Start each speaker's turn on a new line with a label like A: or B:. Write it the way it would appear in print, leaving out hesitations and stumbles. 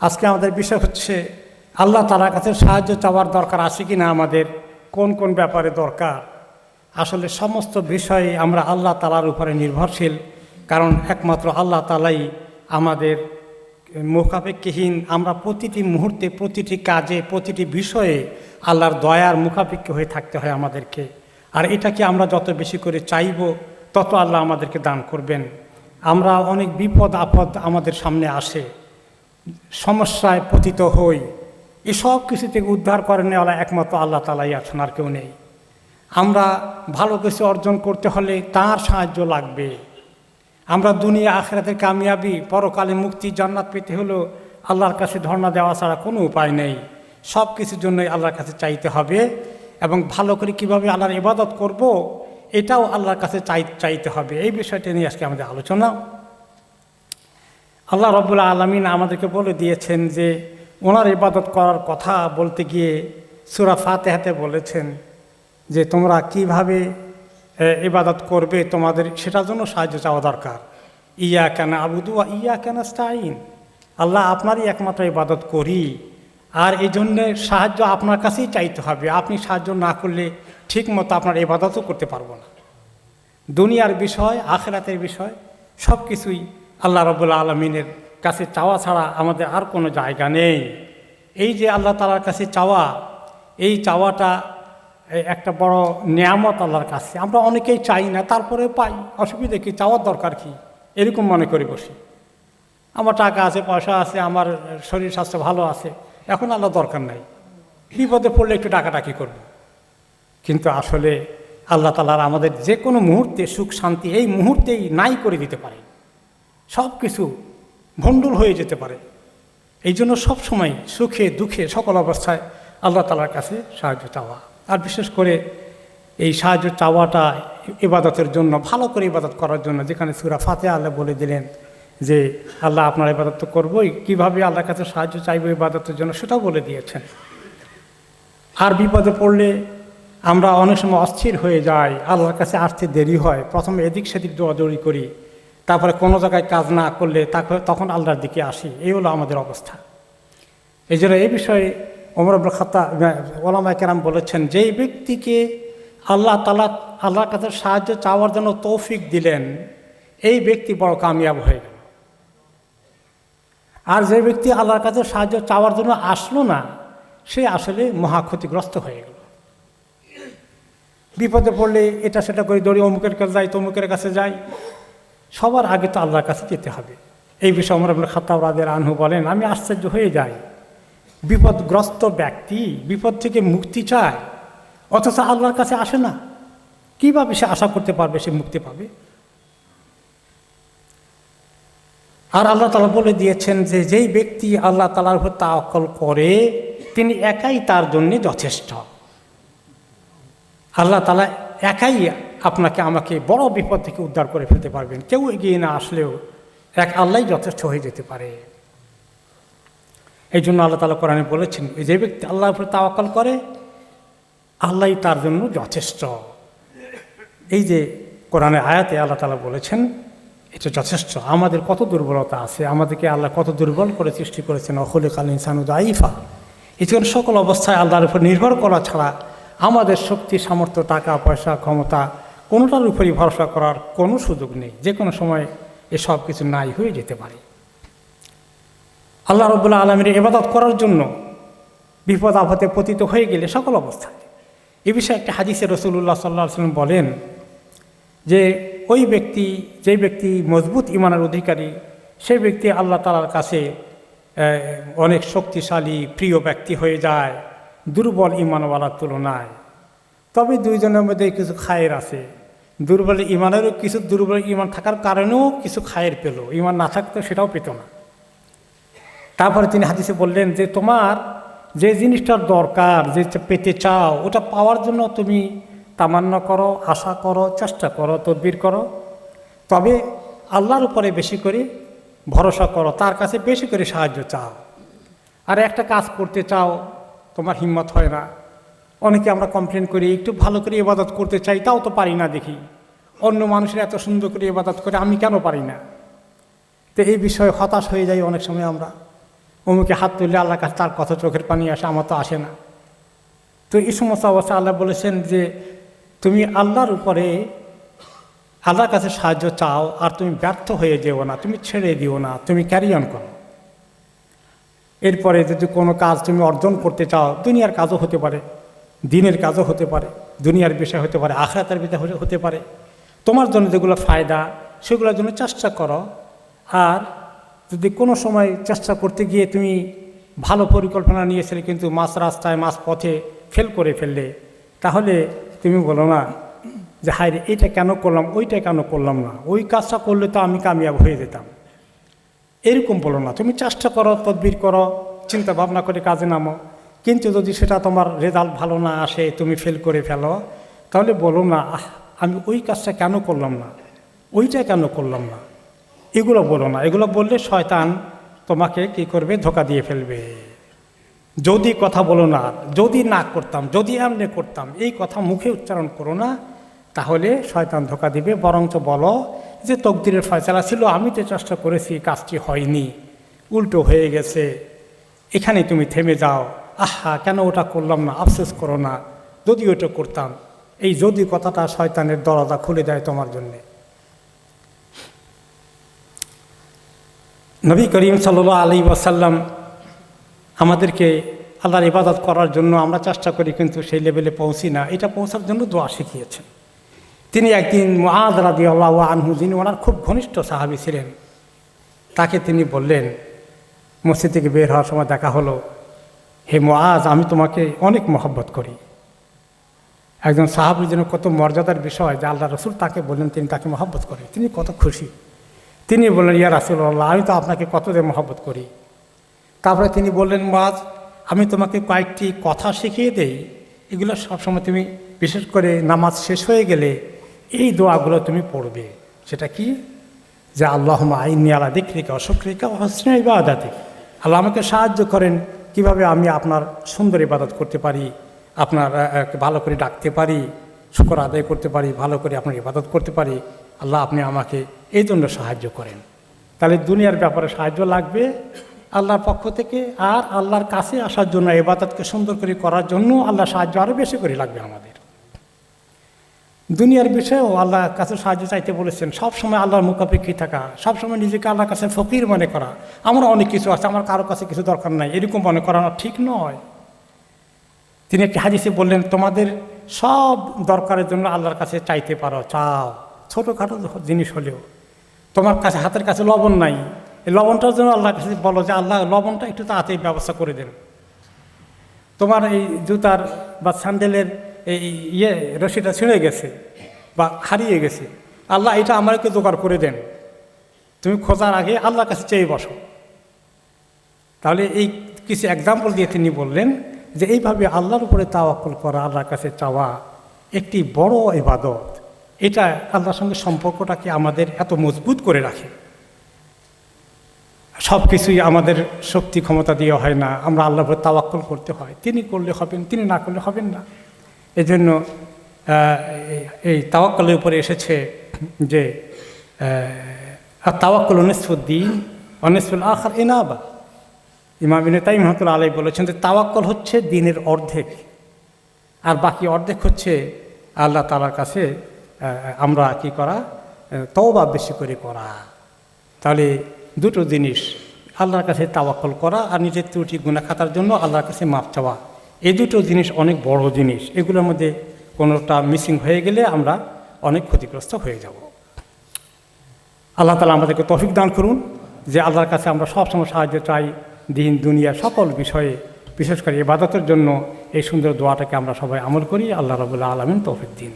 A: আজকে আমাদের বিষয় হচ্ছে আল্লাহ তাআলার কাছে সাহায্য চাওয়ার দরকার আছে কি না, আমাদের কোন কোন ব্যাপারে দরকার। আসলে সমস্ত বিষয়ে আমরা আল্লাহ তাআলার উপরে নির্ভরশীল, কারণ একমাত্র আল্লাহ তাআলাই আমাদের মুখাপেক্ষীহীন। আমরা প্রতিটি মুহূর্তে, প্রতিটি কাজে, প্রতিটি বিষয়ে আল্লাহর দয়ার মুখাপেক্ষী হয়ে থাকতে হয় আমাদেরকে। আর এটাকে আমরা যত বেশি করে চাইব তত আল্লাহ আমাদেরকে দান করবেন। আমরা অনেক বিপদ আপদ আমাদের সামনে আসে, সমস্যায় পতিত হই, এসব কিছু থেকে উদ্ধার করে নেওয়ালা একমাত্র আল্লাহ তাআলাই আছেন, আর কেউ নেই। আমরা ভালো কিছু অর্জন করতে হলে তার সাহায্য লাগবে। আমরা দুনিয়া আখিরাতের কামিয়াবি, পরকালে মুক্তি, জান্নাত পেতে হলেও আল্লাহর কাছে ধর্ণা দেওয়া ছাড়া কোনো উপায় নেই। সব কিছুর জন্যই আল্লাহর কাছে চাইতে হবে, এবং ভালো করে কীভাবে আল্লাহর ইবাদত করব এটাও আল্লাহর কাছে চাইতে হবে। এই বিষয়টা নিয়ে আজকে আমাদের আলোচনা। আল্লাহ রাব্বুল আলামিন আমাদেরকে বলে দিয়েছেন যে ওনার ইবাদত করার কথা বলতে গিয়ে সূরা ফাতিহাতে বলেছেন যে তোমরা কিভাবে ইবাদত করবে, তোমাদের সেটার জন্য সাহায্য চাওয়া দরকার। ইয়াকা না'বুদু ওয়া ইয়াকা নাস্তাঈন, আল্লাহ আপনারই একমাত্র ইবাদত করি, আর এই জন্যে সাহায্য আপনার কাছেই চাইতে হবে। আপনি সাহায্য না করলে ঠিক মতো আপনার ইবাদতও করতে পারবো না। দুনিয়ার বিষয়, আখিরাতের বিষয় সব কিছুই আল্লাহ রাব্বুল আলামিনের কাছে চাওয়া ছাড়া আমাদের আর কোনো জায়গা নেই। এই যে আল্লাহ তাআলার কাছে চাওয়া, এই চাওয়াটা একটা বড় নিয়ামত আল্লাহর কাছে। আমরা অনেকেই চাই না, তারপরে পাই। অসুবিধা কি, চাওয়ার দরকার কি, এরকম মনে করি বসি। আমার টাকা আছে, পয়সা আছে, আমার শরীর স্বাস্থ্য ভালো আছে, এখন আল্লাহ দরকার নাই, বিপদে পড়লে একটু টাকাটাকি করব। কিন্তু আসলে আল্লাহ তাআলা আমাদের যে কোনো মুহূর্তে সুখ শান্তি এই মুহূর্তেই নাই করে দিতে পারে, সব কিছু ভণ্ডুল হয়ে যেতে পারে। এই জন্য সবসময় সুখে দুঃখে সকল অবস্থায় আল্লাহ তাআলার কাছে সাহায্য চাওয়া। আর বিশেষ করে এই সাহায্য চাওয়াটা ইবাদতের জন্য, ভালো করে ইবাদত করার জন্য, যেখানে সূরা ফাতিহা আল্লাহ বলে দিলেন যে আল্লাহ আপনার ইবাদত তো করবই, কীভাবে আল্লাহর কাছে সাহায্য চাইব ইবাদতের জন্য সেটাও বলে দিয়েছেন। আর বিপদে পড়লে আমরা অনেক সময় অস্থির হয়ে যাই, আল্লাহর কাছে আসতে দেরি হয়, প্রথমে এদিক সেদিক দৌড়াদৌড়ি করি, তারপরে কোনো জায়গায় কাজ না করলে তখন আল্লাহর দিকে আসি। এই হলো আমাদের অবস্থা। এই জন্য এই বিষয়ে ওমর ইবনে খাত্তাব, ওলামায়ে কেরাম বলেছেন, যেই ব্যক্তিকে আল্লাহ তাআলা আল্লাহর কাছে সাহায্য চাওয়ার জন্য তৌফিক দিলেন, এই ব্যক্তি বড় কামিয়াব হয়ে গেল। আর যে ব্যক্তি আল্লাহর কাছে সাহায্য চাওয়ার জন্য আসলো না, সে আসলে মহা ক্ষতিগ্রস্ত হয়ে গেল। বিপদে পড়লে এটা সেটা করে দৌড়ি, অমুকের কাছে যাই, তমুকের কাছে যাই, সবার আগে তো আল্লাহর কাছে যেতে হবে। এই বিষয়ে ওমর ইবনে খাত্তাব রাদিয়াল্লাহু আনহু বলেন, আমি আশ্চর্য হয়ে যাই, বিপদগ্রস্ত ব্যক্তি বিপদ থেকে মুক্তি চায়, অথচ আল্লাহর কাছে আসে না। কীভাবে সে আশা করতে পারবে সে মুক্তি পাবে? আর আল্লাহ তাআলা বলে দিয়েছেন যে যেই ব্যক্তি আল্লাহ তাআলার উপর তাওয়াক্কুল করে তিনি একাই তার জন্য যথেষ্ট। আল্লাহ তাআলা একাই আপনাকে আমাকে বড় বিপদ থেকে উদ্ধার করে ফেলতে পারবেন। কেউ এগিয়ে না আসলেও এক আল্লাহই যথেষ্ট হয়ে যেতে পারে। এই জন্য আল্লাহ তাআলা কোরআনে বলেছেন, যে ব্যক্তি আল্লাহর উপর তাওয়াক্কুল করে আল্লাহই তার জন্য যথেষ্ট। এই যে কোরআনের আয়াতে আল্লাহ তাআলা বলেছেন এটা যথেষ্ট। আমাদের কত দুর্বলতা আছে, আমাদেরকে আল্লাহ কত দুর্বল করে সৃষ্টি করেছেন। খুলিকাল ইনসানু দাঈফা। এই জন্য সকল অবস্থায় আল্লাহর উপর নির্ভর করা ছাড়া আমাদের শক্তি, সামর্থ্য, টাকা পয়সা, ক্ষমতা কোনোটার উপরই ভরসা করার কোনো সুযোগ নেই। যে কোনো সময় এসব কিছু নাই হয়ে যেতে পারে। আল্লাহ রাব্বুল আলামিনের ইবাদত করার জন্য বিপদ আপদে পতিত হয়ে গেলে সকল অবস্থায়, এ বিষয়ে একটা হাদিসে রাসূলুল্লাহ সাল্লাল্লাহু আলাইহি ওয়াসাল্লাম বলেন যে যে ব্যক্তি মজবুত ঈমানের অধিকারী, সেই ব্যক্তি আল্লাহ তাআলার কাছে অনেক শক্তিশালী প্রিয় ব্যক্তি হয়ে যায় দুর্বল ঈমানওয়ালার তুলনায়। তবে দুইজনের মধ্যে কিছু খায়ের আছে। দুর্বল ঈমানেরও কিছু, দুর্বল ঈমান থাকার কারণেও কিছু খায়ের পেল, ঈমান না থাকতো সেটাও পেত না। তারপরে তিনি হাদিসে বললেন যে তোমার যে জিনিসটার দরকার, যে পেতে চাও, ওটা পাওয়ার জন্য তুমি তামান্না করো, আশা করো, চেষ্টা করো, তদবির করো, তবে আল্লাহর উপরে বেশি করে ভরসা করো, তার কাছে বেশি করে সাহায্য চাও। আর একটা কাজ করতে চাও, তোমার হিম্মত হয় না। অনেকে আমরা কমপ্লেন করি, একটু ভালো করে ইবাদত করতে চাই, তাও তো পারি না। দেখি অন্য মানুষের এত সুন্দর করে ইবাদত করে, আমি কেন পারি না? তো এই বিষয়ে হতাশ হয়ে যাই অনেক সময় আমরা। অমুকে হাত তুললে আল্লাহর কাছে তার কথা চোখের পানি আসে, আমার তো আসে না। তো এই সমস্ত অবস্থা আল্লাহ বলেছেন যে তুমি আল্লাহর উপরে আল্লাহর কাছে সাহায্য চাও, আর তুমি ব্যর্থ হয়ে যেও না, তুমি ছেড়ে দিও না, তুমি ক্যারি অন করো। এরপরে যদি কোনো কাজ তুমি অর্জন করতে চাও, দুনিয়ার কাজও হতে পারে, দিনের কাজও হতে পারে, দুনিয়ার বিষয় হতে পারে, আখিরাতের বিষয় হতে পারে, তোমার জন্য যেগুলো ফায়দা সেগুলোর জন্য চেষ্টা করো। আর যদি কোনো সময় চেষ্টা করতে গিয়ে তুমি ভালো পরিকল্পনা নিয়েছিলে কিন্তু মাঝ রাস্তায় মাঝ পথে ফেল করে ফেললে, তাহলে তুমি বলো না যে হায় রে, এইটা কেন করলাম, ওইটা কেন করলাম না, ওই কাজটা করলে তো আমি কামিয়াব হয়ে যেতাম, এরকম বলো না। তুমি চেষ্টা করো, তদবির করো, চিন্তা ভাবনা করে কাজে নামো। কিন্তু যদি সেটা তোমার রেজাল্ট ভালো না আসে, তুমি ফেল করে ফেলো, তাহলে বলো না আমি ওই কাজটা কেন করলাম না, ওইটা কেন করলাম না, এগুলো বলো না। এগুলো বললে শয়তান তোমাকে কি করবে, ধোঁকা দিয়ে ফেলবে। যদি কথা বলো না, যদি না করতাম, যদি এমনি করতাম, এই কথা মুখে উচ্চারণ করো না, তাহলে শয়তান ধোঁকা দিবে। বরঞ্চ বলো যে তকদিরের ফয়সালা ছিল, আমি তো চেষ্টা করেছি, কাজটি হয়নি, উল্টো হয়ে গেছে, এখানে তুমি থেমে যাও। আহা, কেন ওটা করলাম না, আফসোস করো না, যদি ওটা করতাম। এই যদি কথাটা শয়তানের দরজা খুলে দেয় তোমার জন্যে। নবী করিম সাল্লাল্লাহু আলাইহি ওয়াসাল্লাম আমাদেরকে আল্লাহর ইবাদত করার জন্য আমরা চেষ্টা করি, কিন্তু সেই লেভেলে পৌঁছি না। এটা পৌঁছার জন্য দোয়া শিখিয়েছেন। তিনি একদিন মুআয রাদিয়াল্লাহু আনহু, যিনি ওনার খুব ঘনিষ্ঠ সাহাবী ছিলেন, তাকে তিনি বললেন, মসজিদ থেকে বের হওয়ার সময় দেখা হলো, হে মুআয, আমি তোমাকে অনেক মহব্বত করি। একজন সাহাবীর জন্য কত মর্যাদার বিষয় যে আল্লাহ রসুল তাকে বললেন তিনি তাকে মহব্বত করেন, তিনি কত খুশি। তিনি বললেন, ইয়া রাসূলুল্লাহ, আমি তো আপনাকে কত যে মহব্বত করি। তারপরে তিনি বললেন, মুআয, আমি তোমাকে কয়েকটি কথা শিখিয়ে দেই, এগুলো সবসময় তুমি, বিশেষ করে নামাজ শেষ হয়ে গেলে এই দোয়াগুলো তুমি পড়বে। সেটা কি? যে আল্লাহুম্মা আইন্নী আলা যিকরিকা ওয়া শুকরিকা ওয়া হুসনি ইবাদাতিক। আল্লাহ আমাকে সাহায্য করেন কিভাবে আমি আপনার সুন্দর ইবাদত করতে পারি, আপনার ভালো করে ডাকতে পারি, শুকর আদায় করতে পারি, ভালো করে আপনার ইবাদত করতে পারি। আল্লাহ আপনি আমাকে এই জন্য সাহায্য করেন। তাহলে দুনিয়ার ব্যাপারে সাহায্য লাগবে আল্লাহর পক্ষ থেকে, আর আল্লাহর কাছে আসার জন্য, ইবাদতকে সুন্দর করে করার জন্য আল্লাহর সাহায্য আরও বেশি করে লাগবে আমাদের। দুনিয়ার বিষয়েও আল্লাহর কাছে সাহায্য চাইতে বলেছেন। সবসময় আল্লাহর মুখাপেক্ষী থাকা, সবসময় নিজেকে আল্লাহর কাছে ফকির মনে করা, আমরা অনেক কিছু আছে, আমার কারো কাছে কিছু দরকার নাই, এরকম মনে করানো ঠিক নয়। তিনি একটি হাদিসে বললেন, তোমাদের সব দরকারের জন্য আল্লাহর কাছে চাইতে পারো, চাও, ছোটোখাটো জিনিস হলেও। তোমার কাছে হাতের কাছে লবণ নাই, এই লবণটার জন্য আল্লাহর কাছে বলো যে আল্লাহ লবণটা একটু তাড়াতাড়ি ব্যবস্থা করে দেন। তোমার এই জুতার বা স্যান্ডেলের এই রশিটা ছিঁড়ে গেছে বা হারিয়ে গেছে, আল্লাহ এটা আমাকে জোগাড় করে দেন। তুমি খোঁজার আগে আল্লাহর কাছে চেয়ে বসো। তাহলে এই কিছু এক্সাম্পল দিয়ে তিনি বললেন যে এইভাবে আল্লাহর উপরে তাওয়াক্কুল করা, আল্লাহর কাছে চাওয়া একটি বড় ইবাদত। এটা আল্লাহর সঙ্গে সম্পর্কটাকে আমাদের এত মজবুত করে রাখে। সব কিছুই আমাদের শক্তি ক্ষমতা দিয়ে হয় না, আমরা আল্লাহর উপরে তাওয়াক্কুল করতে হয়। তিনি করলে হবেন, তিনি না করলে হবেন না। এজন্য এই তাওয়াক্কুলের উপরে এসেছে যে তাওয়াক্কুল নিসফুদ্দীন ওয়া নিসফুল আখার ইনাবা। ইমাম ইবনে তাইমিয়া রাহমাতুল্লাহ আলাইহি বলেছেন যে তাওয়াক্কুল হচ্ছে দ্বীনের অর্ধেক, আর বাকি অর্ধেক হচ্ছে আল্লাহ তাআলার কাছে আমরা কি করা, তওবা বেশি করে করা। তাহলে দুটো জিনিস, আল্লাহর কাছে তাওয়াক্কুল করা আর নিজের ত্রুটি গুনাহ খাতার জন্য আল্লাহর কাছে মাপ চাওয়া, এই দুটো জিনিস অনেক বড় জিনিস। এগুলোর মধ্যে কোনোটা মিসিং হয়ে গেলে আমরা অনেক ক্ষতিগ্রস্ত হয়ে যাব। আল্লাহ তাআলা আমাদেরকে তৌফিক দান করুন যে আল্লাহর কাছে আমরা সবসময় সাহায্য চাই, দিন দুনিয়ার সকল বিষয়ে, বিশেষ করে ইবাদতের জন্য এই সুন্দর দোয়াটাকে আমরা সবাই আমল করি। আল্লাহ রাব্বুল আলামিন তৌফিক দিন।